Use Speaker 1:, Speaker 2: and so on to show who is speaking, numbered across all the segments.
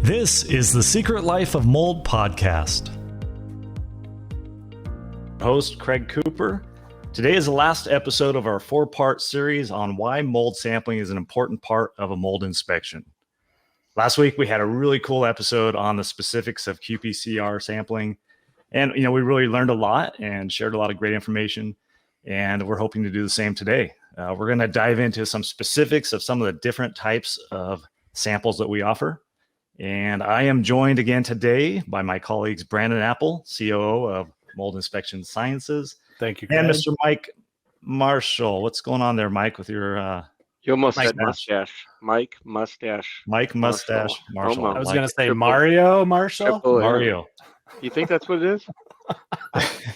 Speaker 1: This is the Secret Life of Mold podcast. Host Craig Cooper. Today is the last episode of our 4-part series on why mold sampling is an important part of a mold inspection. Last week, we had a really cool episode on the specifics of qPCR sampling. And, we really learned a lot and shared a lot of great information. And we're hoping to do the same today. We're going to dive into some specifics of some of the different types of samples that we offer. And I am joined again today by my colleagues, Brandon Apple, COO of Mold Inspection Sciences.
Speaker 2: Thank you, Craig.
Speaker 1: And Mr. Mike Marshall. What's going on there, Mike, with your
Speaker 3: You almost said mustache. Mike Mustache.
Speaker 1: Mike Mustache Marshall.
Speaker 3: I
Speaker 2: was going to say Mario Marshall.
Speaker 1: Mario.
Speaker 3: You think that's what it is?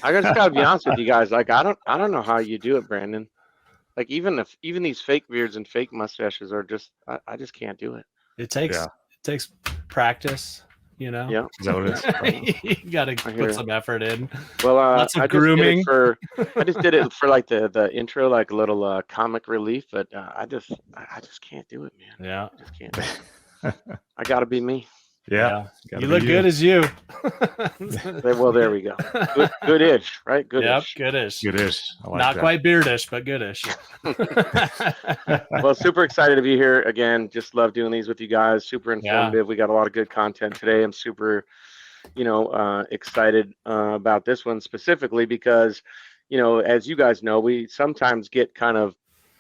Speaker 3: I just gotta be honest with you guys. Like, I don't know how you do it, Brandon. Like, even these fake beards and fake mustaches are just, I just can't do it.
Speaker 2: It takes practice,
Speaker 3: Yeah.
Speaker 1: Is that what it is?
Speaker 2: You got to put some effort in.
Speaker 3: Well,
Speaker 2: lots of grooming.
Speaker 3: I just did it for like the intro, like a little comic relief, but I just can't do it, man.
Speaker 2: Yeah.
Speaker 3: I just can't do it. I gotta be me.
Speaker 1: Yeah.
Speaker 2: You look good as you.
Speaker 3: Well, there we go. Good-ish, right? Good-ish.
Speaker 2: Yep, goodish.
Speaker 1: Goodish. I like
Speaker 2: Not
Speaker 1: that.
Speaker 2: quite beardish, but goodish.
Speaker 3: Well, super excited to be here again. Just love doing these with you guys. Super informative. We got a lot of good content today. I'm super, excited about this one specifically because, as you guys know, we sometimes get kind of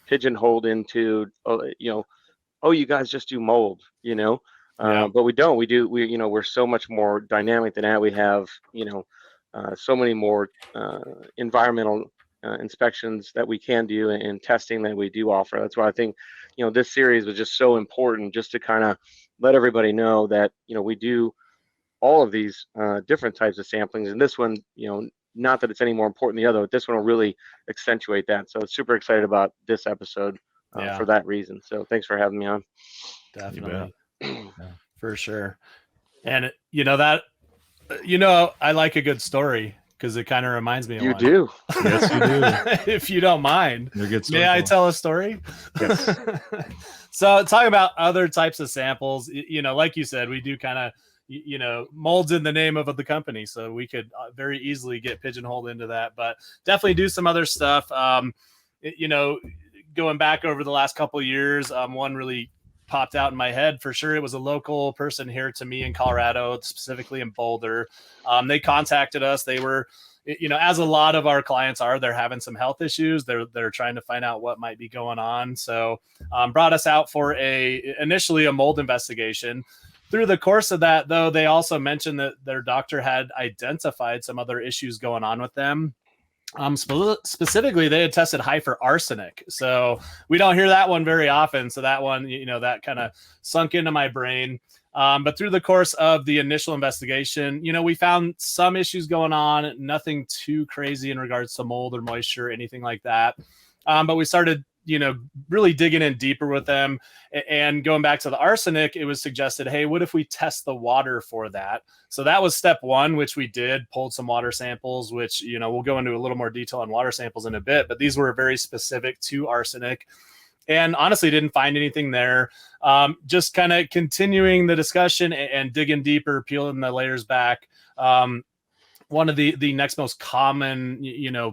Speaker 3: pigeonholed into, you guys just do mold, but we don't. We're so much more dynamic than that. We have, so many more environmental inspections that we can do and testing that we do offer. That's why I think, this series was just so important, just to kind of let everybody know that, we do all of these different types of samplings. And this one, not that it's any more important than the other, but this one will really accentuate that. So super excited about this episode for that reason. So thanks for having me on.
Speaker 2: Definitely. For sure. And I like a good story because it kind of reminds me of one.
Speaker 3: Do.
Speaker 1: Yes, you do.
Speaker 2: If you don't mind.
Speaker 1: You're a good
Speaker 2: May I tell a story?
Speaker 3: Yes.
Speaker 2: So talking about other types of samples, like you said, we do kind of, molds in the name of the company. So we could very easily get pigeonholed into that, but definitely do some other stuff. Going back over the last couple of years, one really popped out in my head for sure. It was a local person here to me in Colorado, specifically in Boulder. They contacted us. They were, as a lot of our clients are, they're having some health issues. They're trying to find out what might be going on. So brought us out for initially a mold investigation. Through the course of that, though, they also mentioned that their doctor had identified some other issues going on with them. Specifically, they had tested high for arsenic. So we don't hear that one very often. So that one, that kind of sunk into my brain. But through the course of the initial investigation, we found some issues going on, nothing too crazy in regards to mold or moisture, anything like that. But we started, really digging in deeper with them. And going back to the arsenic, it was suggested, hey, what if we test the water for that? So that was step one, which we did, pulled some water samples, which, we'll go into a little more detail on water samples in a bit, but these were very specific to arsenic. And honestly, didn't find anything there. Just kind of continuing the discussion and digging deeper, peeling the layers back. One of the next most common,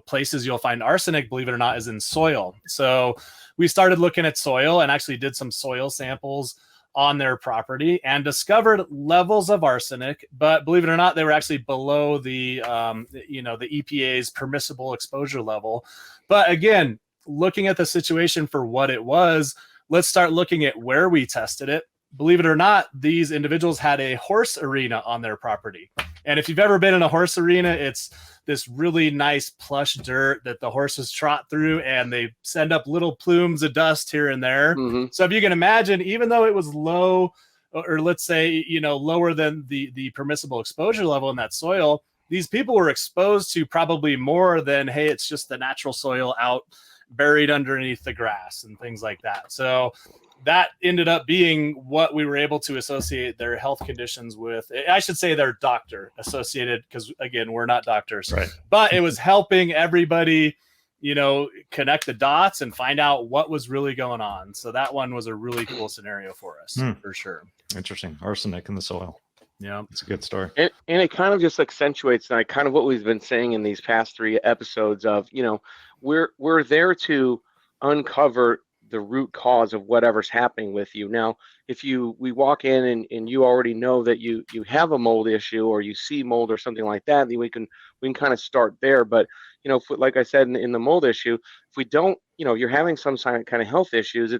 Speaker 2: places you'll find arsenic, believe it or not, is in soil. So we started looking at soil and actually did some soil samples on their property and discovered levels of arsenic, but believe it or not, they were actually below the EPA's permissible exposure level. But again, looking at the situation for what it was, let's start looking at where we tested it. Believe it or not, these individuals had a horse arena on their property. And if you've ever been in a horse arena, it's this really nice plush dirt that the horses trot through, and they send up little plumes of dust here and there.
Speaker 3: Mm-hmm.
Speaker 2: So if you can imagine, even though it was low, or let's say, lower than the permissible exposure level in that soil, these people were exposed to probably more than, hey, it's just the natural soil out buried underneath the grass and things like that. So that ended up being what we were able to associate their health conditions with. I should say their doctor associated, because again, we're not doctors,
Speaker 1: right?
Speaker 2: But it was helping everybody connect the dots and find out what was really going on. So that one was a really cool scenario for us, for sure.
Speaker 1: Interesting. Arsenic in the soil.
Speaker 2: Yeah,
Speaker 1: it's a good story.
Speaker 3: And it kind of just accentuates kind of what we've been saying in these past 3 episodes of, we're there to uncover the root cause of whatever's happening with you. Now, if we walk in and you already know that you have a mold issue, or you see mold or something like that, then we can kind of start there. But like I said in the mold issue, if we don't, you're having some kind of health issues,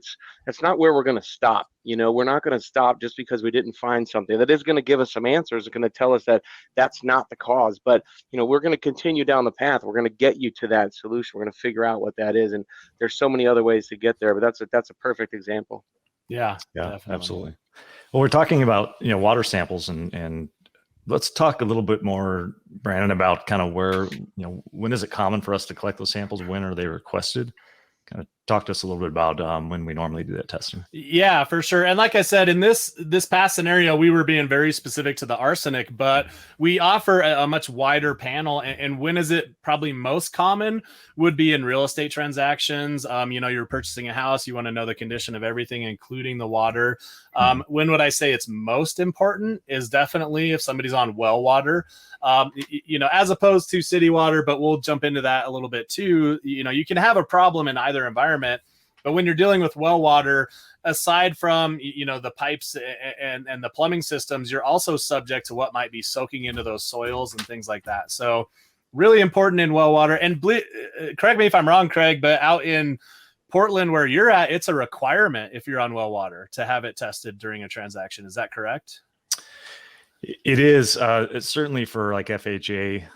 Speaker 3: that's not where we're going to stop. We're not going to stop just because we didn't find something that is going to give us some answers. It's going to tell us that that's not the cause, but we're going to continue down the path. We're going to get you to that solution. We're going to figure out what that is, and there's so many other ways to get there. But that's a perfect example.
Speaker 2: Yeah,
Speaker 1: definitely. Absolutely. Well, we're talking about water samples, and let's talk a little bit more, Brandon, about kind of where when is it common for us to collect those samples? When are they requested? Kind of talk to us a little bit about when we normally do that testing.
Speaker 2: Yeah, for sure. And like I said, in this past scenario, we were being very specific to the arsenic, but we offer a much wider panel. And when is it probably most common would be in real estate transactions. You're purchasing a house, you want to know the condition of everything, including the water. When would I say it's most important is definitely if somebody's on well water, as opposed to city water, but we'll jump into that a little bit too. You can have a problem in either environment, but when you're dealing with well water, aside from, the pipes and the plumbing systems, you're also subject to what might be soaking into those soils and things like that. So really important in well water. And correct me if I'm wrong, Craig, but out in Portland where you're at, it's a requirement if you're on well water to have it tested during a transaction. Is that correct?
Speaker 1: It is. It's certainly for like FHA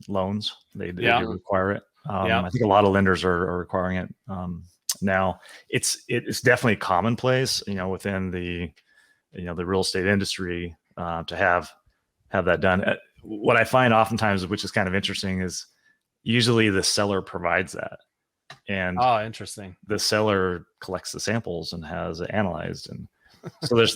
Speaker 1: loans. They do require it. I think a lot of lenders are requiring it now. It's definitely commonplace, within the real estate industry to have that done. What I find oftentimes, which is kind of interesting, is usually the seller provides that, and
Speaker 2: interesting.
Speaker 1: The seller collects the samples and has it analyzed, and so there's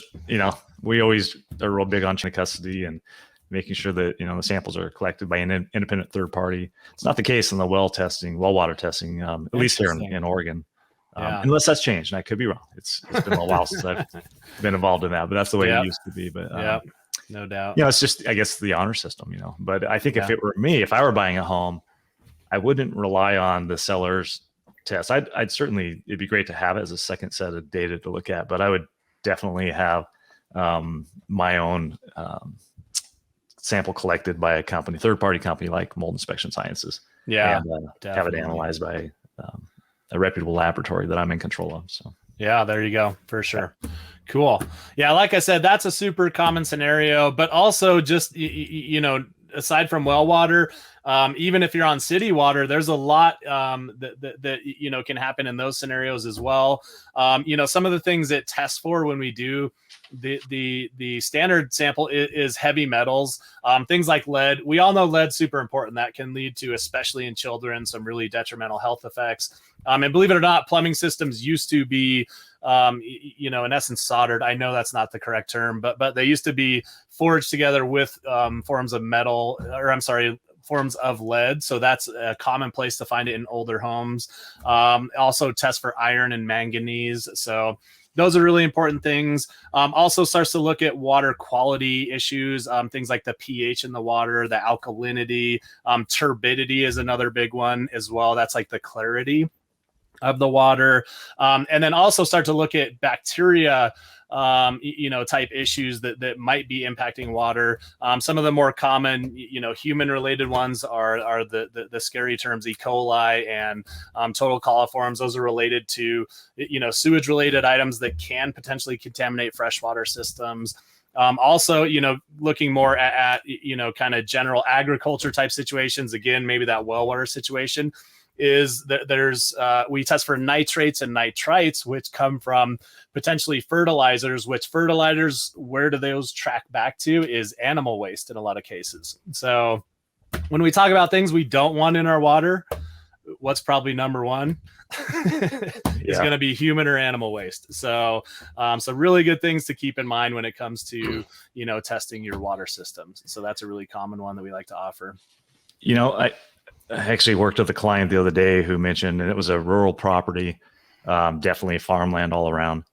Speaker 1: we always are real big on chain of custody and making sure that the samples are collected by an independent third party. It's not the case in the well water testing, at least here in Oregon. Unless that's changed, and I could be wrong. It's been a while since I've been involved in that, but that's the way it used to be. But
Speaker 2: no doubt.
Speaker 1: It's just, I guess, the honor system. But I think if it were me, if I were buying a home, I wouldn't rely on the seller's test. I'd certainly, it'd be great to have it as a second set of data to look at, but I would definitely have my own sample collected by a company, third-party company like Mold Inspection Sciences.
Speaker 2: And
Speaker 1: have it analyzed by a reputable laboratory that I'm in control of. So
Speaker 2: there you go, for sure. Cool. Yeah, like I said, that's a super common scenario, but also just aside from well water, even if you're on city water, there's a lot that can happen in those scenarios as well. Some of the things it tests for when we do the standard sample is heavy metals, things like lead. We all know lead's super important. That can lead to, especially in children, some really detrimental health effects. And believe it or not, plumbing systems used to be, in essence, soldered. I know that's not the correct term, but they used to be forged together with forms of metal, forms of lead. So that's a common place to find it in older homes. Also test for iron and manganese. So those are really important things. Also starts to look at water quality issues, things like the pH in the water, the alkalinity, turbidity is another big one as well. That's like the clarity of the water. And then also start to look at bacteria, type issues that might be impacting water. Some of the more common, human related ones are the scary terms, E. coli and total coliforms. Those are related to, sewage related items that can potentially contaminate freshwater systems. Also, looking more at kind of general agriculture type situations. Again, maybe that well water situation is that we test for nitrates and nitrites, which come from potentially fertilizers, where do those track back to is animal waste in a lot of cases. So when we talk about things we don't want in our water, what's probably number one is going to be human or animal waste. So really good things to keep in mind when it comes to, testing your water systems. So that's a really common one that we like to offer.
Speaker 1: actually worked with a client the other day who mentioned, and it was a rural property, definitely farmland all around.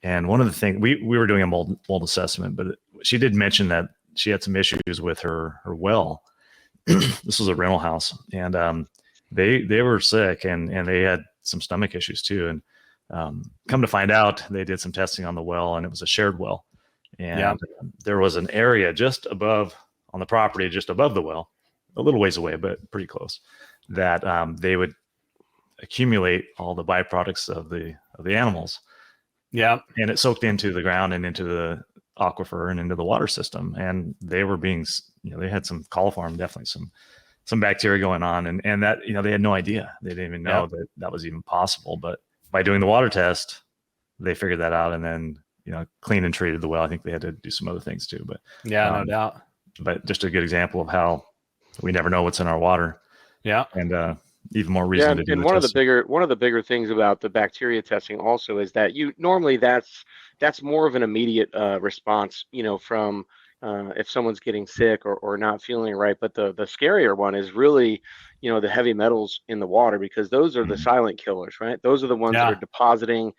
Speaker 1: And one of the things we were doing a mold assessment, but she did mention that she had some issues with her well. This was a rental house, and they were sick, and they had some stomach issues too. And come to find out, they did some testing on the well, and it was a shared well. And there was an area just above on the property, just above the well, a little ways away, but pretty close, that they would accumulate all the byproducts of the animals.
Speaker 2: Yeah.
Speaker 1: And it soaked into the ground and into the aquifer and into the water system. And they were being, they had some coliform, definitely some bacteria going on. And that, they had no idea. They didn't even know that was even possible. But by doing the water test, they figured that out and then, cleaned and treated the well. I think they had to do some other things too, but
Speaker 2: no doubt.
Speaker 1: But just a good example of how we never know what's in our water. Yeah. And, even more reason to do.
Speaker 3: And one of the bigger things about the bacteria testing also is that normally that's more of an immediate response, from if someone's getting sick or not feeling right. But the scarier one is really, the heavy metals in the water, because those are the silent killers, right? Those are the ones that are depositing,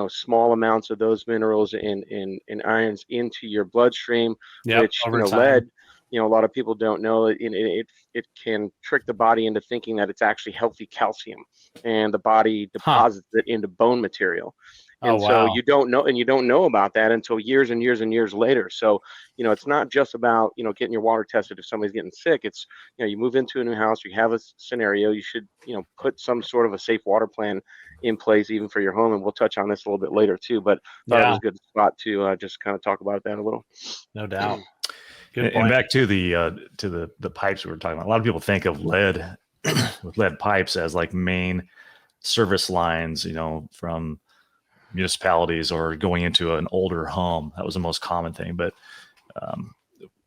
Speaker 3: small amounts of those minerals and ions into your bloodstream, which lead. A lot of people don't know it can trick the body into thinking that it's actually healthy calcium, and the body deposits it into bone material. And so you don't know about that until years and years and years later. So, it's not just about, getting your water tested if somebody's getting sick. It's, you move into a new house, you have a scenario, you should, put some sort of a safe water plan in place, even for your home. And we'll touch on this a little bit later too, but thought it was a good spot to just kind of talk about that a little.
Speaker 2: No doubt.
Speaker 1: And back to the pipes we were talking about. A lot of people think of lead with lead pipes as like main service lines, from municipalities or going into an older home. That was the most common thing. But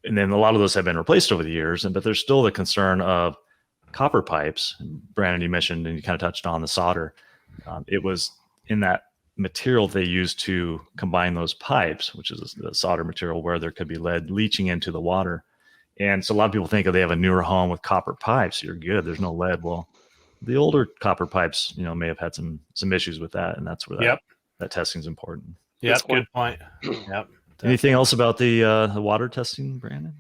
Speaker 1: and then a lot of those have been replaced over the years. But there's still the concern of copper pipes. Brandon, you mentioned, and you kind of touched on the solder. It was in that material they use to combine those pipes, which is the solder material, where there could be lead leaching into the water. And so a lot of people think they have a newer home with copper pipes, you're good, there's no lead. Well, the older copper pipes, may have had some issues with that, and that's where that testing is important.
Speaker 2: Good point.
Speaker 1: Anything else about the water testing, Brandon?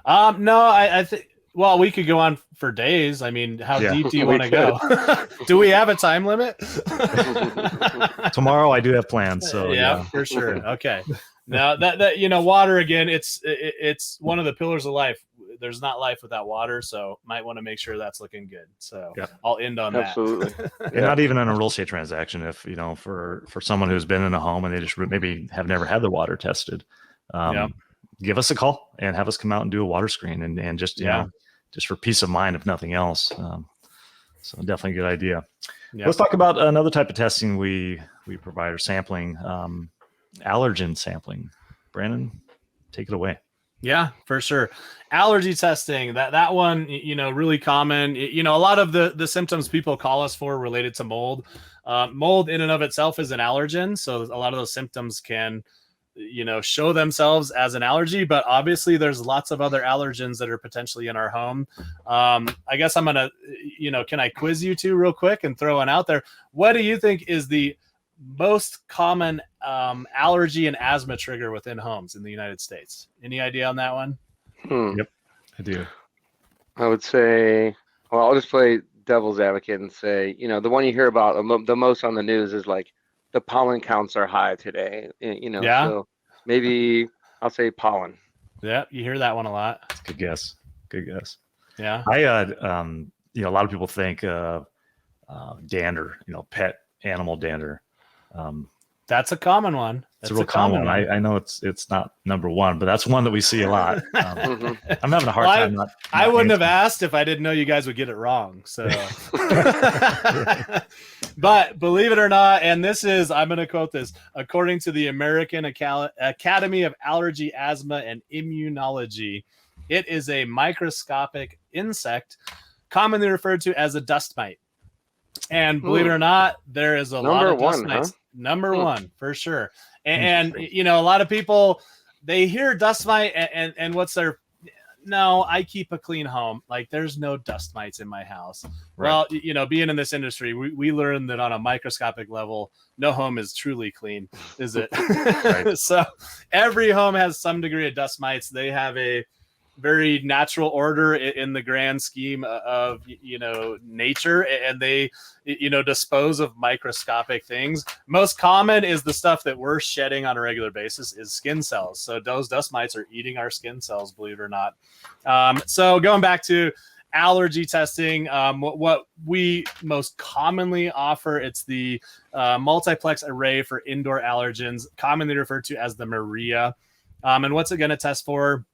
Speaker 2: No, I think. Well, we could go on for days. I mean, how deep do you want to go? Do we have a time limit?
Speaker 1: Tomorrow I do have plans. So
Speaker 2: for sure. Okay. Now that water again, it's one of the pillars of life. There's not life without water, so might want to make sure that's looking good. So I'll end on that.
Speaker 3: Absolutely.
Speaker 1: And not even in a real estate transaction. If for someone who's been in a home and they just maybe have never had their water tested, give us a call and have us come out and do a water screen and just just for peace of mind, if nothing else. So definitely a good idea. Let's talk about another type of testing we provide, or sampling, allergen sampling. Brandon, take it away.
Speaker 2: Yeah, for sure. Allergy testing, that one, really common. A lot of the symptoms people call us for related to mold. Mold in and of itself is an allergen. So a lot of those symptoms can show themselves as an allergy, but obviously there's lots of other allergens that are potentially in our home. I guess I'm going to, can I quiz you two real quick and throw one out there? What do you think is the most common allergy and asthma trigger within homes in the United States? Any idea on that one?
Speaker 1: Yep, I do.
Speaker 3: I would say, well, I'll just play devil's advocate and say, the one you hear about the most on the news is like, the pollen counts are high today, so maybe I'll say pollen.
Speaker 2: Yeah, you hear that one a lot.
Speaker 1: Good guess.
Speaker 2: Yeah.
Speaker 1: I a lot of people think dander, pet animal dander.
Speaker 2: That's a common one.
Speaker 1: It's a real common one. I know it's not number one, but that's one that we see a lot. I'm having a hard time.
Speaker 2: I wouldn't have asked if I didn't know you guys would get it wrong. So, but believe it or not, and this is, I'm going to quote this, according to the American Academy of Allergy, Asthma, and Immunology, it is a microscopic insect commonly referred to as a dust mite. And believe it or not, there is a lot of dust mites. Number one, for sure. And a lot of people, they hear dust mite and what's their no, I keep a clean home. Like there's no dust mites in my house.
Speaker 1: Right.
Speaker 2: Well, you know, being in this industry, we learned that on a microscopic level, no home is truly clean, is it?
Speaker 1: Right.
Speaker 2: So every home has some degree of dust mites. They have a very natural order in the grand scheme of, you know, nature, and they, you know, dispose of microscopic things. Most common is the stuff that we're shedding on a regular basis is skin cells. So those dust mites are eating our skin cells, believe it or not. So going back to allergy testing, what we most commonly offer, it's the multiplex array for indoor allergens, commonly referred to as the Maria. And what's it going to test for?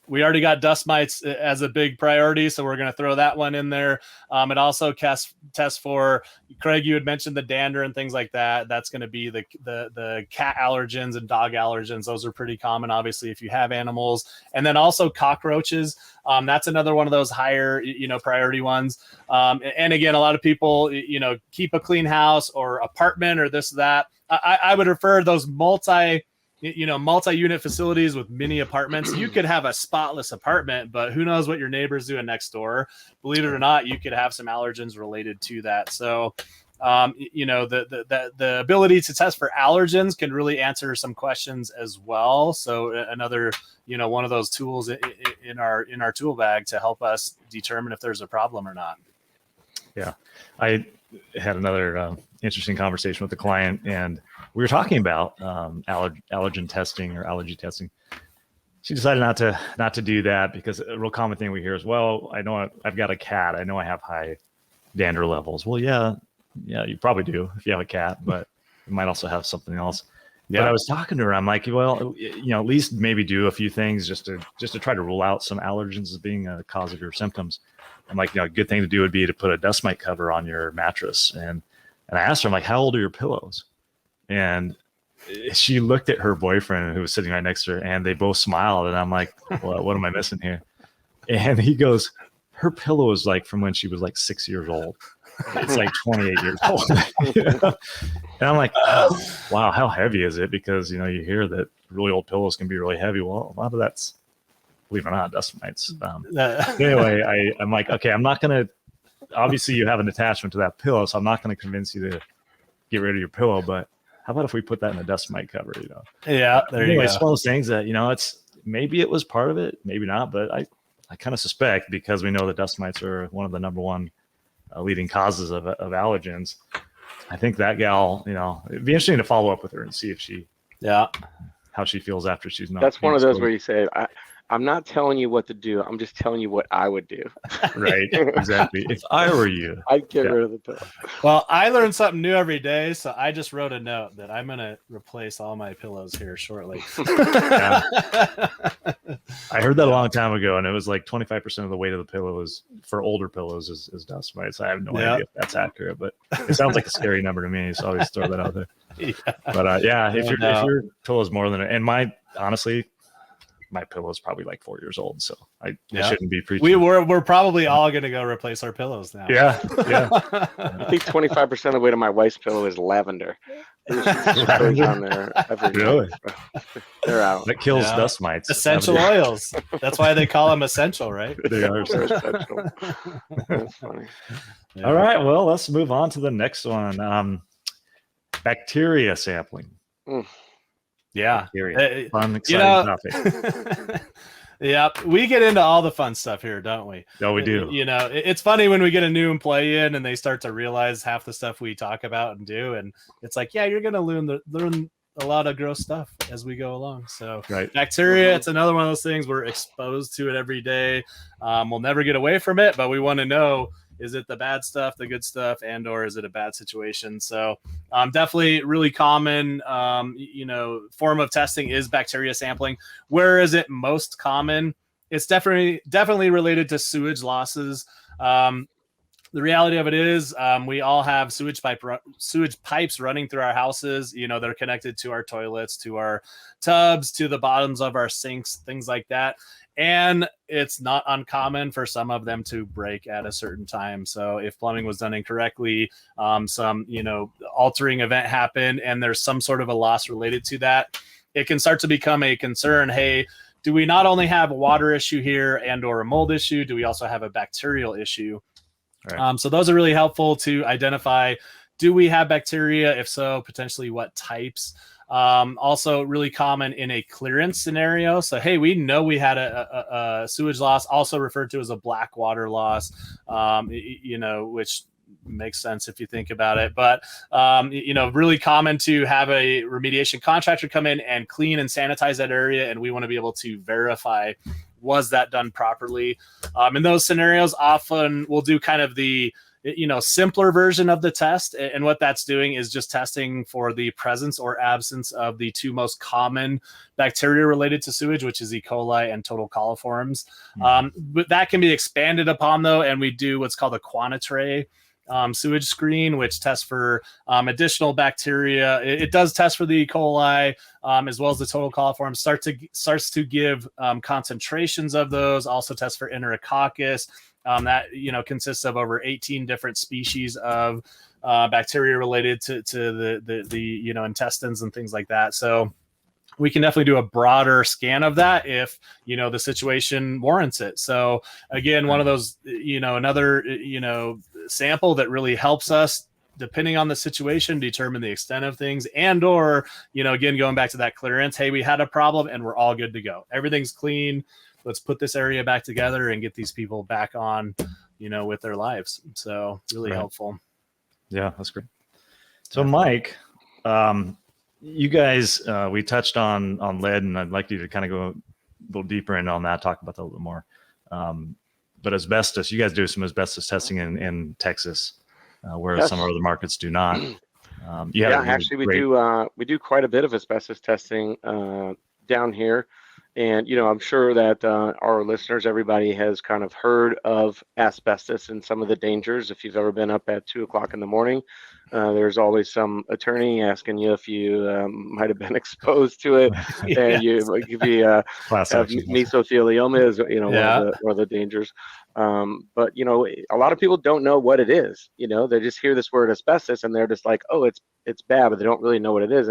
Speaker 2: We already got dust mites as a big priority, so we're going to throw that one in there. It also tests for, Craig, you had mentioned the dander and things like that. That's going to be the cat allergens and dog allergens. Those are pretty common, obviously, if you have animals. And then also cockroaches. That's another one of those higher, you know, priority ones. And again, a lot of people, you know, keep a clean house or apartment or this, that. I would refer those multi-unit facilities with mini apartments. You could have a spotless apartment, but who knows what your neighbor's doing next door. Believe it or not, you could have some allergens related to that. So, you know, the ability to test for allergens can really answer some questions as well. So another, you know, one of those tools in our tool bag to help us determine if there's a problem or not.
Speaker 1: Yeah. I had another interesting conversation with the client, and we were talking about allergen testing or allergy testing. She decided not to do that because a real common thing we hear is, well, I know I've got a cat. I know I have high dander levels. Well, yeah, you probably do if you have a cat, but you might also have something else. Yeah. But I was talking to her. I'm like, well, you know, at least maybe do a few things just to try to rule out some allergens as being a cause of your symptoms. I'm like, you know, a good thing to do would be to put a dust mite cover on your mattress. And I asked her, I'm like, how old are your pillows? And she looked at her boyfriend who was sitting right next to her, and they both smiled. And I'm like, well, what am I missing here? And he goes, her pillow is like from when she was like 6 years old. It's like 28 years old. You know? And I'm like, oh, wow, how heavy is it? Because, you know, you hear that really old pillows can be really heavy. Well, a lot of that's, believe it or not, dust mites. Anyway, I'm like, okay, I'm not going to, obviously you have an attachment to that pillow, so I'm not going to convince you to get rid of your pillow, but how about if we put that in a dust mite cover, you know?
Speaker 2: Yeah, there you go.
Speaker 1: It's one of those things that, you know, maybe it was part of it, maybe not, but I kind of suspect, because we know that dust mites are one of the number one leading causes of allergens. I think that gal, you know, it'd be interesting to follow up with her and see if how she feels after she's not.
Speaker 3: That's one of those where you say, I'm not telling you what to do. I'm just telling you what I would do.
Speaker 1: Right. Exactly. If I were you,
Speaker 3: I'd get rid of the pillow.
Speaker 2: Well, I learn something new every day. So I just wrote a note that I'm going to replace all my pillows here shortly.
Speaker 1: Yeah. I heard that a long time ago, and it was like 25% of the weight of the pillow is for older pillows is dust mites. I have no idea if that's accurate, but it sounds like a scary number to me. So I always throw that out there. Yeah. But if your pillow is more than and honestly, my pillow is probably like 4 years old, so I shouldn't be preaching.
Speaker 2: We're probably all going to go replace our pillows now.
Speaker 1: Yeah.
Speaker 3: I think 25% of the weight of my wife's pillow is lavender. On there
Speaker 1: really?
Speaker 3: They're out.
Speaker 1: That kills dust mites.
Speaker 2: Essential oils. That's why they call them essential, right?
Speaker 1: They are
Speaker 3: essential. That's funny.
Speaker 1: Yeah. All right. Well, let's move on to the next one. Bacteria sampling.
Speaker 2: Yeah.
Speaker 1: Fun, exciting topic.
Speaker 2: Yeah, we get into all the fun stuff here, don't we?
Speaker 1: Oh, we do.
Speaker 2: You know, it's funny when we get a new employee in and they start to realize half the stuff we talk about and do, and it's like, yeah, you're going to learn a lot of gross stuff as we go along. So bacteria, it's another one of those things. We're exposed to it every day. We'll never get away from it, but we want to know, is it the bad stuff, the good stuff, and or is it a bad situation? So definitely really common, form of testing is bacteria sampling. Where is it most common? It's definitely related to sewage losses. The reality of it is we all have sewage pipes running through our houses. You know, they're connected to our toilets, to our tubs, to the bottoms of our sinks, things like that. And it's not uncommon for some of them to break at a certain time. So if plumbing was done incorrectly, some, altering event happened and there's some sort of a loss related to that, it can start to become a concern. Hey, do we not only have a water issue here and or a mold issue, do we also have a bacterial issue?
Speaker 1: Right.
Speaker 2: So those are really helpful to identify. Do we have bacteria? If so, potentially what types? Also really common in a clearance scenario. So, hey, we know we had a sewage loss, also referred to as a black water loss, which makes sense if you think about it. But, really common to have a remediation contractor come in and clean and sanitize that area. And we want to be able to verify, was that done properly? In those scenarios, often we'll do kind of the simpler version of the test. And what that's doing is just testing for the presence or absence of the two most common bacteria related to sewage, which is E. coli and total coliforms. But that can be expanded upon, though, and we do what's called a quantitray sewage screen, which tests for additional bacteria. It does test for the E. coli as well as the total coliforms. Starts to give concentrations of those. Also tests for enterococcus. That consists of over 18 different species of bacteria related to the intestines and things like that. So we can definitely do a broader scan of that if the situation warrants it. So again, one of those another sample that really helps us, depending on the situation, determine the extent of things, and or again, going back to that clearance, hey, we had a problem and we're all good to go, everything's clean, let's put this area back together and get these people back on, with their lives. So really helpful.
Speaker 1: Yeah, that's great. So Mike, you guys, we touched on lead, and I'd like you to kind of go a little deeper in on that, talk about that a little bit more. But asbestos, you guys do some asbestos testing in Texas, where some other markets do not.
Speaker 3: Actually, we do quite a bit of asbestos testing down here. And, I'm sure that our listeners, everybody has kind of heard of asbestos and some of the dangers. If you've ever been up at 2:00 in the morning, there's always some attorney asking you if you might have been exposed to it. And you have mesothelioma is, one of the dangers. But, a lot of people don't know what it is. They just hear this word asbestos and they're just like, oh, it's bad, but they don't really know what it is.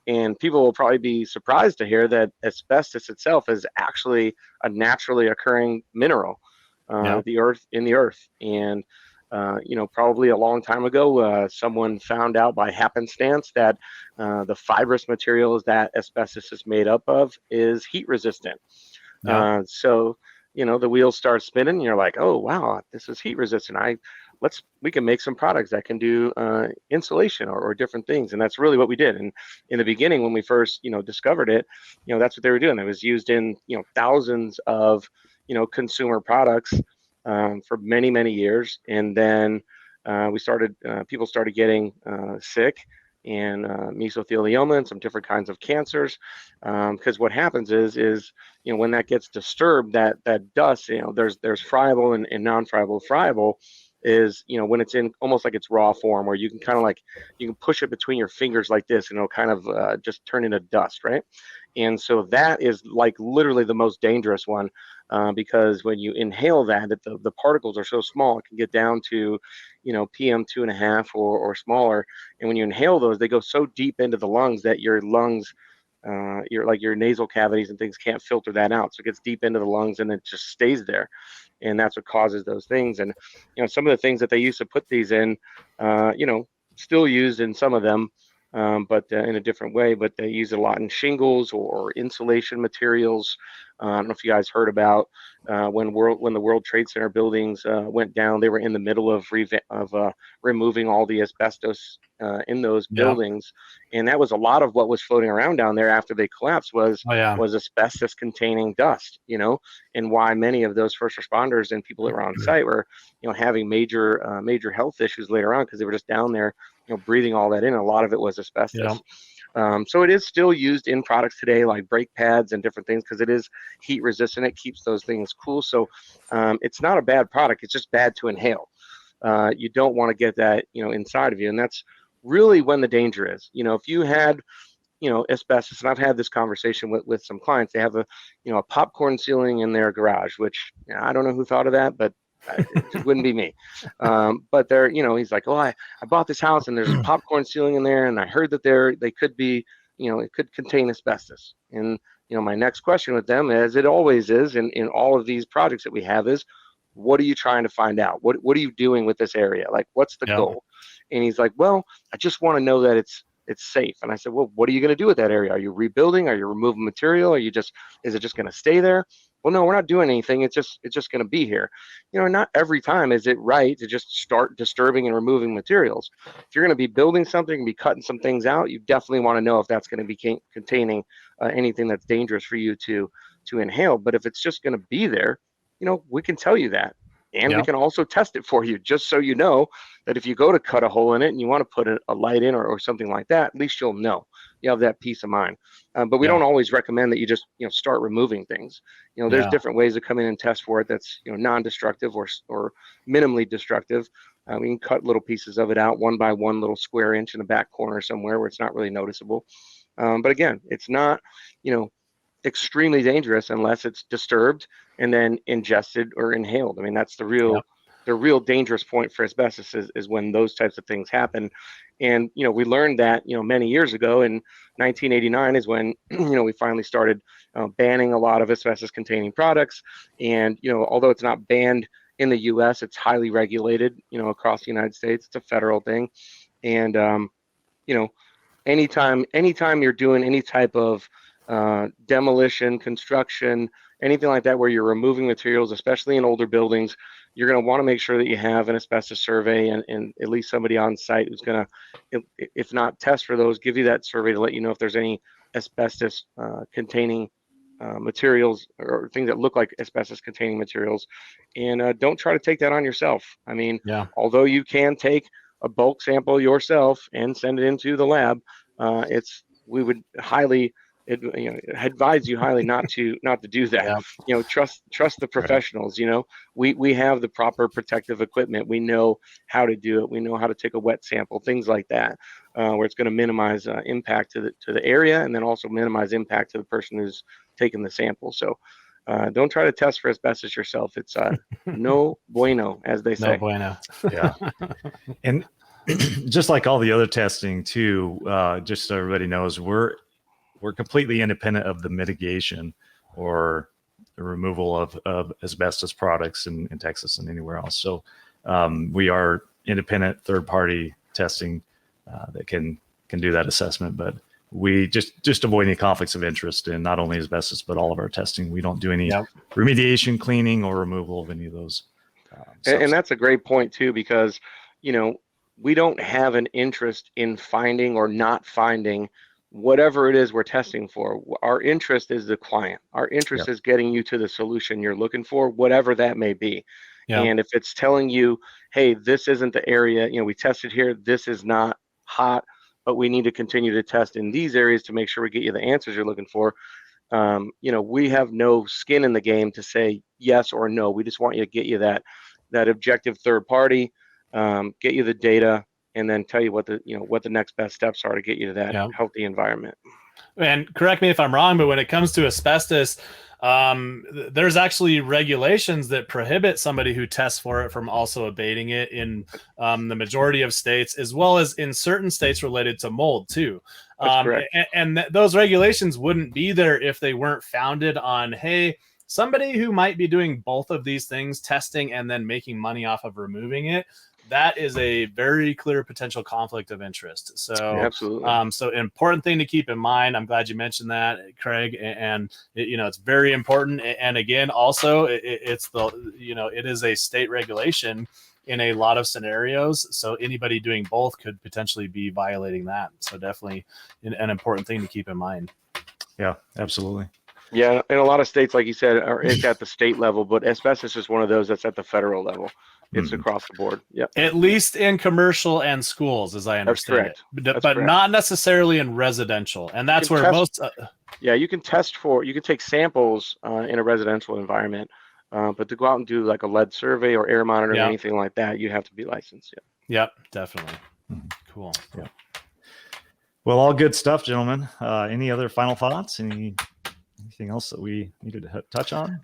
Speaker 3: And people will probably be surprised to hear that asbestos itself is actually a naturally occurring mineral in the earth. And, probably a long time ago, someone found out by happenstance that the fibrous materials that asbestos is made up of is heat resistant. So, the wheels start spinning and you're like, oh, wow, this is heat resistant. We can make some products that can do insulation or different things. And that's really what we did. And in the beginning, when we first, discovered it, that's what they were doing. It was used in, thousands of, consumer products for many, many years. And then people started getting sick and mesothelioma and some different kinds of cancers. Because what happens is, when that gets disturbed, that dust, there's friable and non-friable. Friable is, when it's in almost like it's raw form, where you can kind of you can push it between your fingers like this and it'll kind of just turn into dust, right? And so that is literally the most dangerous one, because when you inhale that the particles are so small, it can get down to, PM 2.5 or smaller. And when you inhale those, they go so deep into the lungs that your lungs, your nasal cavities and things can't filter that out. So it gets deep into the lungs and it just stays there. And that's what causes those things. And, some of the things that they used to put these in, still used in some of them, but in a different way. But they use it a lot in shingles or insulation materials. I don't know if you guys heard about when the World Trade Center buildings went down. They were in the middle of removing all the asbestos in those buildings, and that was a lot of what was floating around down there after they collapsed was asbestos containing dust. And why many of those first responders and people that were on site were having major health issues later on because they were just down there breathing all that in. A lot of it was asbestos. So it is still used in products today, like brake pads and different things, because it is heat resistant. It keeps those things cool. So it's not a bad product. It's just bad to inhale. You don't want to get that, inside of you. And that's really when the danger is. If you had, asbestos, and I've had this conversation with some clients, they have a popcorn ceiling in their garage, which I don't know who thought of that, but it just wouldn't be me. But they're, he's like, oh, I bought this house and there's a popcorn ceiling in there, and I heard that they could be, it could contain asbestos. And my next question with them, as it always is in all of these projects that we have, is what are you trying to find out? What are you doing with this area? Like, what's the goal? And he's like, well, I just want to know that it's safe. And I said, well, what are you going to do with that area? Are you rebuilding? Are you removing material? Is it just going to stay there? Well, no, we're not doing anything. It's just going to be here. Not every time is it right to just start disturbing and removing materials. If you're going to be building something and be cutting some things out, you definitely want to know if that's going to be containing anything that's dangerous for you to inhale. But if it's just going to be there, we can tell you that. And we can also test it for you, just so you know that if you go to cut a hole in it and you want to put a light in or something like that, at least you'll know. You have that peace of mind. But we don't always recommend that you just start removing things. There's different ways to come in and test for it that's non-destructive or minimally destructive. We can cut little pieces of it out, 1 by 1 little square inch in the back corner somewhere where it's not really noticeable. But again, it's not extremely dangerous unless it's disturbed and then ingested or inhaled. I mean, that's the real dangerous point for asbestos is when those types of things happen. And we learned that many years ago in 1989 is when we finally started banning a lot of asbestos containing products. And although it's not banned in the U.S., it's highly regulated across the United States. It's a federal thing. And anytime you're doing any type of demolition, construction, anything like that where you're removing materials, especially in older buildings, you're going to want to make sure that you have an asbestos survey and at least somebody on site who's going to, if not test for those, give you that survey to let you know if there's any asbestos containing materials or things that look like asbestos containing materials. And don't try to take that on yourself. I mean, although you can take a bulk sample yourself and send it into the lab, we would highly advise you highly not to do that. Trust the professionals. We have the proper protective equipment. We know how to do it. We know how to take a wet sample, things like that, where it's going to minimize impact to the area and then also minimize impact to the person who's taking the sample. So don't try to test for asbestos yourself. It's no bueno, as they say.
Speaker 2: No bueno.
Speaker 1: Yeah. And just like all the other testing too, just so everybody knows, we're completely independent of the mitigation or the removal of asbestos products in Texas and anywhere else. So we are independent third-party testing that can do that assessment, but we just avoid any conflicts of interest in not only asbestos, but all of our testing. We don't do any remediation, cleaning, or removal of any of those.
Speaker 3: And that's a great point too, because, we don't have an interest in finding or not finding whatever it is we're testing for. Our interest is the client. Our interest is getting you to the solution you're looking for, whatever that may be. And if it's telling you, hey, this isn't the area, we tested here, this is not hot, but we need to continue to test in these areas to make sure we get you the answers you're looking for. We have no skin in the game to say yes or no. We just want you to get you that objective third party, get you the data, and then tell you what the next best steps are to get you to that healthy environment.
Speaker 2: And correct me if I'm wrong, but when it comes to asbestos, there's actually regulations that prohibit somebody who tests for it from also abating it in the majority of states, as well as in certain states related to mold too.
Speaker 3: That's correct.
Speaker 2: And those regulations wouldn't be there if they weren't founded on, hey, somebody who might be doing both of these things, testing and then making money off of removing it, that is a very clear potential conflict of interest. So
Speaker 3: absolutely.
Speaker 2: So important thing to keep in mind. I'm glad you mentioned that, Craig, and it's very important. And again, also it is a state regulation in a lot of scenarios. So anybody doing both could potentially be violating that. So definitely an important thing to keep in mind.
Speaker 1: Yeah, absolutely.
Speaker 3: Yeah, in a lot of states, like you said, it's at the state level, but asbestos is one of those that's at the federal level. It's across the board. Yeah. At
Speaker 2: least in commercial and schools, as I understand it. But not necessarily in residential. And that's where most.
Speaker 3: You can take samples in a residential environment, but to go out and do like a lead survey or air monitoring or anything like that, you have to be licensed.
Speaker 2: Yep, definitely. Cool.
Speaker 1: Yeah. Well, all good stuff, gentlemen. Any other final thoughts? Anything else that we needed to touch on?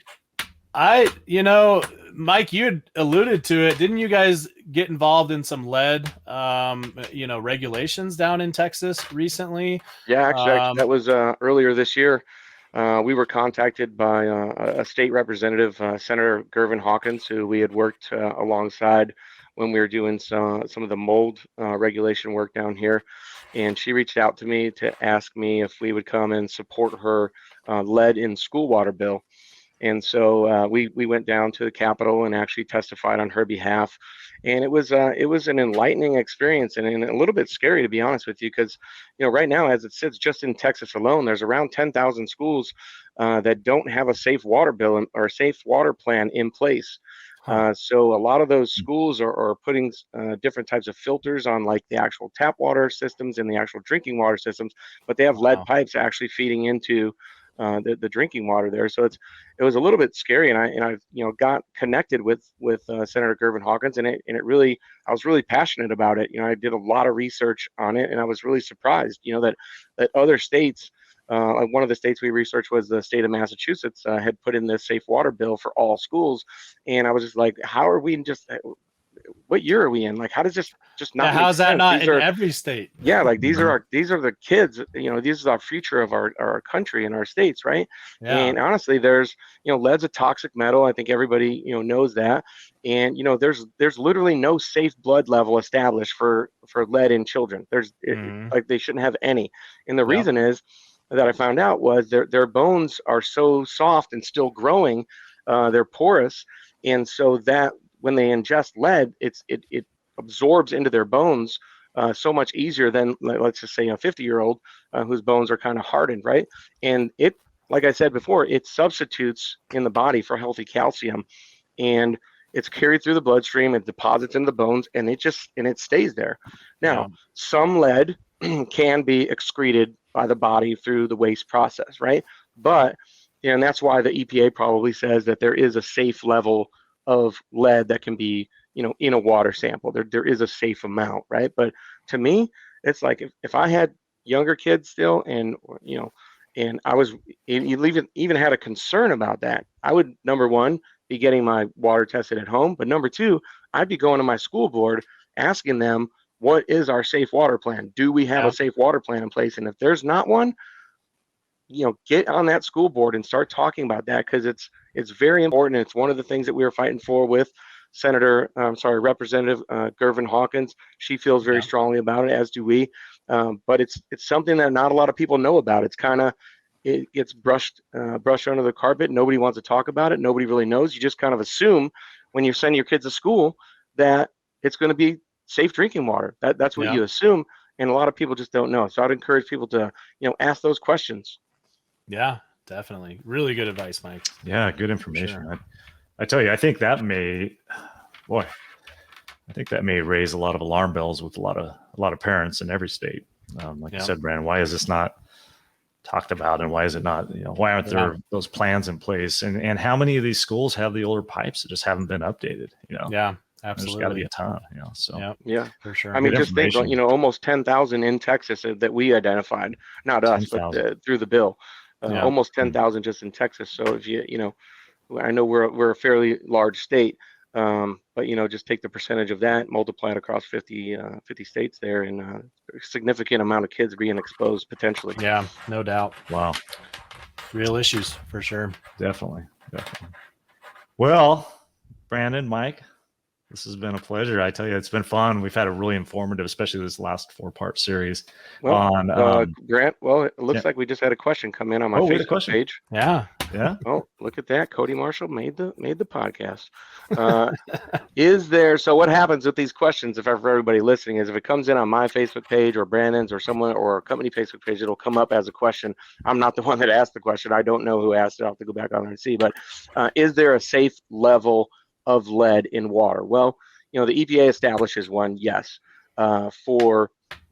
Speaker 2: Mike, you had alluded to it. Didn't you guys get involved in some lead, regulations down in Texas recently?
Speaker 3: Yeah, actually, that was earlier this year. we were contacted by a state representative, Senator Gervin Hawkins, who we had worked alongside when we were doing some of the mold regulation work down here. And she reached out to me to ask me if we would come and support her lead in school water bill. And so we went down to the Capitol and actually testified on her behalf. And it was an enlightening experience and a little bit scary, to be honest with you, because right now, as it sits just in Texas alone, there's around 10,000 schools that don't have a safe water bill or a safe water plan in place. So a lot of those schools are putting different types of filters on like the actual tap water systems and the actual drinking water systems, but they have lead pipes actually feeding into the drinking water there. So it was a little bit scary, and I got connected with Senator Gervin Hawkins, and I was really passionate about it. I did a lot of research on it, and I was really surprised, that other states. Like one of the states we researched was the state of Massachusetts had put in this safe water bill for all schools, and I was just like, how are we what year are we in? Like, how does this just not?
Speaker 2: How is that
Speaker 3: sense?
Speaker 2: not in every state?
Speaker 3: Yeah, like these are the kids. These are the future of our country and our states, right?
Speaker 2: Yeah.
Speaker 3: And honestly, there's lead's a toxic metal. I think everybody knows that. And there's literally no safe blood level established for lead in children. Like they shouldn't have any. And the reason is that I found out was their bones are so soft and still growing, they're porous, and so that when they ingest lead, it absorbs into their bones so much easier than, let's just say, a 50-year-old whose bones are kind of hardened, right? And it, like I said before, it substitutes in the body for healthy calcium, and it's carried through the bloodstream, it deposits in the bones, and it stays there. Now, some lead can be excreted by the body through the waste process, right? But and that's why the EPA probably says that there is a safe level of lead that can be in a water sample. There is a safe amount, right? But to me, it's like if I had younger kids still, and I was even had a concern about that, I would, number one, be getting my water tested at home, but number two, I'd be going to my school board asking them, what is our safe water plan? Do we have a safe water plan in place? And if there's not one, get on that school board and start talking about that, because it's very important. It's one of the things that we were fighting for with Representative Gervin Hawkins. She feels very strongly about it, as do we. But it's something that not a lot of people know about. It gets brushed under the carpet. Nobody wants to talk about it. Nobody really knows. You just kind of assume when you send your kids to school that it's going to be safe drinking water. That's what you assume, and a lot of people just don't know. So I'd encourage people to ask those questions.
Speaker 2: Yeah, definitely. Really good advice, Mike.
Speaker 1: Yeah, good information.
Speaker 2: Sure.
Speaker 1: I tell you, I think that may raise a lot of alarm bells with a lot of parents in every state. Like you said, Brandon, why is this not talked about, and why is it not? Why aren't there those plans in place? And how many of these schools have the older pipes that just haven't been updated?
Speaker 2: Yeah, absolutely.
Speaker 1: There's got to be a ton. So
Speaker 3: yeah,
Speaker 2: for sure.
Speaker 3: I mean, just think, almost 10,000 in Texas that we identified, not us, 10,000. But through the bill. Almost 10,000 just in Texas. So if I know we're a fairly large state, but just take the percentage of that, multiply it across 50 states there, and a significant amount of kids being exposed potentially.
Speaker 2: Yeah, no doubt.
Speaker 1: Wow,
Speaker 2: real issues for sure.
Speaker 1: Definitely. Well, Brandon, Mike, this has been a pleasure. I tell you, it's been fun. We've had a really informative, especially this last 4-part series.
Speaker 3: Grant, it looks like we just had a question come in on my Facebook page.
Speaker 2: Yeah.
Speaker 3: Oh, look at that. Cody Marshall made the podcast. Is there, so what happens with these questions, for everybody listening, is if it comes in on my Facebook page or Brandon's or someone or a company Facebook page, it'll come up as a question. I'm not the one that asked the question. I don't know who asked it. I'll have to go back on there and see. But is there a safe level of lead in water? Well, the EPA establishes one, yes. I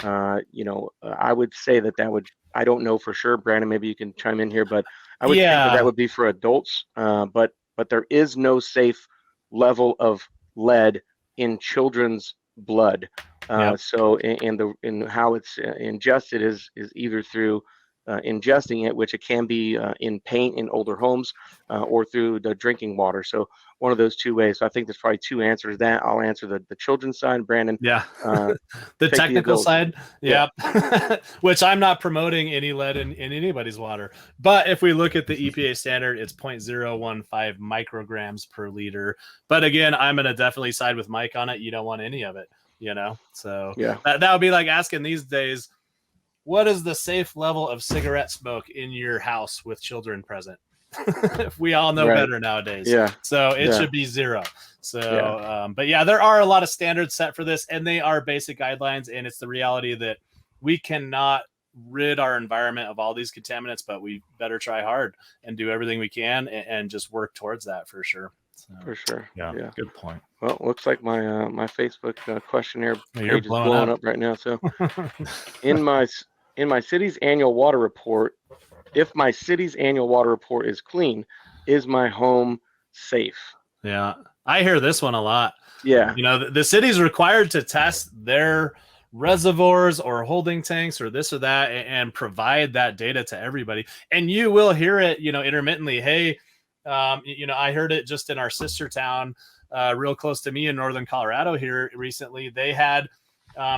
Speaker 3: would say that would, I don't know for sure. Brandon, maybe you can chime in here, but I would think that would be for adults. But there is no safe level of lead in children's blood. So in how it's ingested is either through ingesting it, which it can be in paint in older homes or through the drinking water. So one of those two ways. So I think there's probably two answers to that. I'll answer the children's side, Brandon.
Speaker 2: Yeah.
Speaker 3: The
Speaker 2: technical side. Yeah. Which I'm not promoting any lead in anybody's water. But if we look at the EPA standard, it's 0.015 micrograms per liter. But again, I'm going to definitely side with Mike on it. You don't want any of it, So that would be like asking these days, what is the safe level of cigarette smoke in your house with children present? We all know better nowadays. So it should be 0. So, but there are a lot of standards set for this, and they are basic guidelines. And it's the reality that we cannot rid our environment of all these contaminants, but we better try hard and do everything we can and just work towards that for sure. So,
Speaker 3: for sure.
Speaker 1: Yeah. Good point.
Speaker 3: Well, looks like my my Facebook questionnaire page is blowing up right now. So in my city's annual water report, if my city's annual water report is clean, is my home safe?
Speaker 2: Yeah, I hear this one a lot.
Speaker 3: Yeah.
Speaker 2: The city's required to test their reservoirs or holding tanks or this or that and provide that data to everybody. And you will hear it, intermittently. Hey, I heard it just in our sister town, real close to me in northern Colorado here recently. They had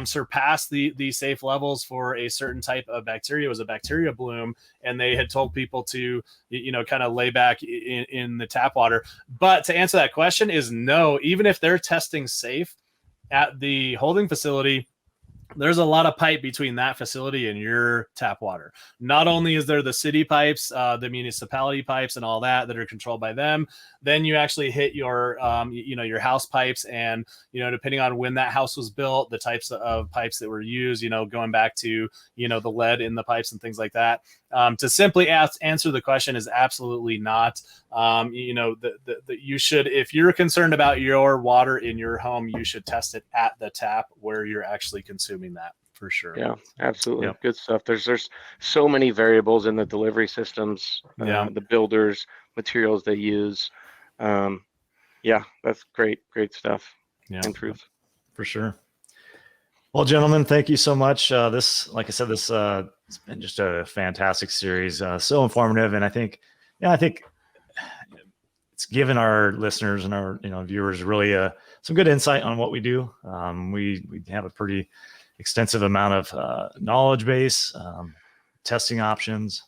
Speaker 2: surpassed the safe levels for a certain type of bacteria. It was a bacteria bloom, and they had told people to, kind of lay back in the tap water. But to answer that question is no. Even if they're testing safe at the holding facility, there's a lot of pipe between that facility and your tap water. Not only is there the city pipes, the municipality pipes and all that are controlled by them, then you actually hit your, your house pipes. And, depending on when that house was built, the types of pipes that were used, going back to, the lead in the pipes and things like that. To simply answer the question is absolutely not. You should, if you're concerned about your water in your home, you should test it at the tap where you're actually consuming that for sure.
Speaker 3: Yeah, absolutely. Good stuff. There's so many variables in the delivery systems, the builders, materials they use. That's great stuff. And truth.
Speaker 1: For sure. Well, gentlemen, thank you so much. This, like I said, it's been just a fantastic series, so informative. And I think it's given our listeners and our viewers really some good insight on what we do. We have a pretty extensive amount of knowledge base, testing options.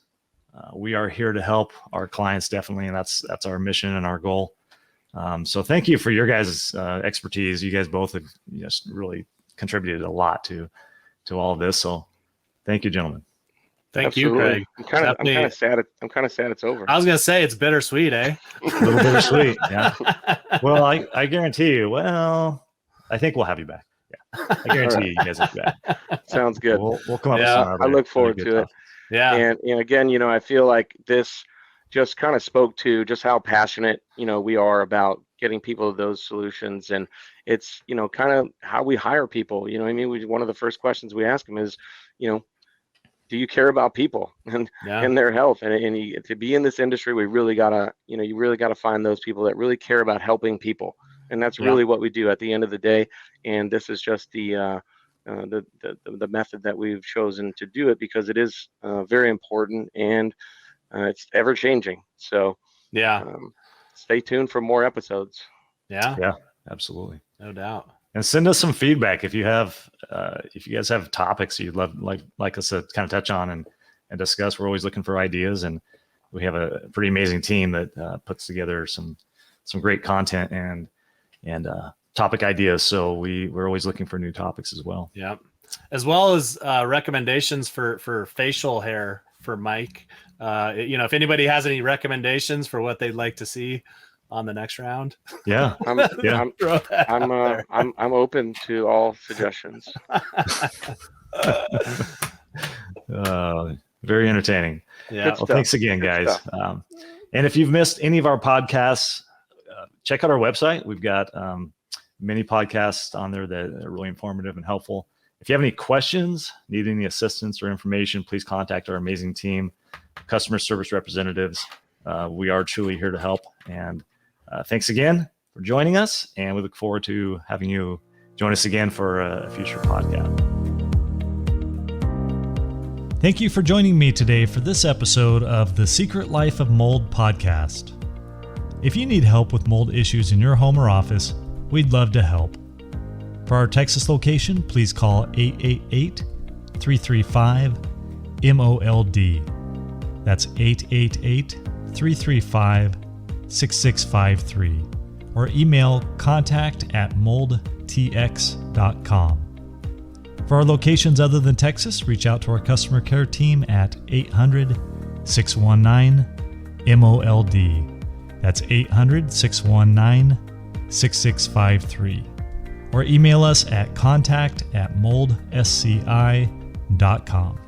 Speaker 1: We are here to help our clients, definitely, and that's our mission and our goal. So thank you for your guys' expertise. You guys both have really contributed a lot to all of this. So thank you, gentlemen.
Speaker 2: Thank you, Craig.
Speaker 3: I'm kind of sad. I'm kind of sad it's over.
Speaker 2: I was gonna say it's bittersweet, eh?
Speaker 1: A little bittersweet. Yeah. Well, I guarantee you. Well, I think we'll have you back. Yeah. I guarantee you guys will be back.
Speaker 3: Sounds good.
Speaker 1: We'll come up with some.
Speaker 3: I look forward to it.
Speaker 2: Yeah.
Speaker 3: And again, I feel like this just kind of spoke to just how passionate, we are about getting people those solutions. And it's, kind of how we hire people. One of the first questions we ask them is, do you care about people and their health? And to be in this industry, we really gotta, you really gotta find those people that really care about helping people. And that's really what we do at the end of the day. And this is just the method that we've chosen to do it because it is very important and it's ever changing. So stay tuned for more episodes.
Speaker 1: Yeah, absolutely.
Speaker 2: No doubt.
Speaker 1: And send us some feedback if you have, if you guys have topics you'd love like us to kind of touch on and discuss. We're always looking for ideas, and we have a pretty amazing team that puts together some great content and topic ideas. So we're always looking for new topics as well.
Speaker 2: Yeah, as well as recommendations for facial hair for Mike. If anybody has any recommendations for what they'd like to see on the next round.
Speaker 1: Yeah.
Speaker 3: I'm open to all suggestions.
Speaker 1: Very entertaining.
Speaker 2: Yeah.
Speaker 1: Well, thanks again, guys. And if you've missed any of our podcasts, check out our website. We've got many podcasts on there that are really informative and helpful. If you have any questions, need any assistance or information, please contact our amazing team, customer service representatives. We are truly here to help. And thanks again for joining us. And we look forward to having you join us again for a future podcast. Thank you for joining me today for this episode of the Secret Life of Mold podcast. If you need help with mold issues in your home or office, we'd love to help. For our Texas location, please call 888-335-MOLD. That's 888-335-6653. Or email contact@moldtx.com. For our locations other than Texas, reach out to our customer care team at 800-619-MOLD. That's 800-619-6653. Or email us at contact@moldsci.com.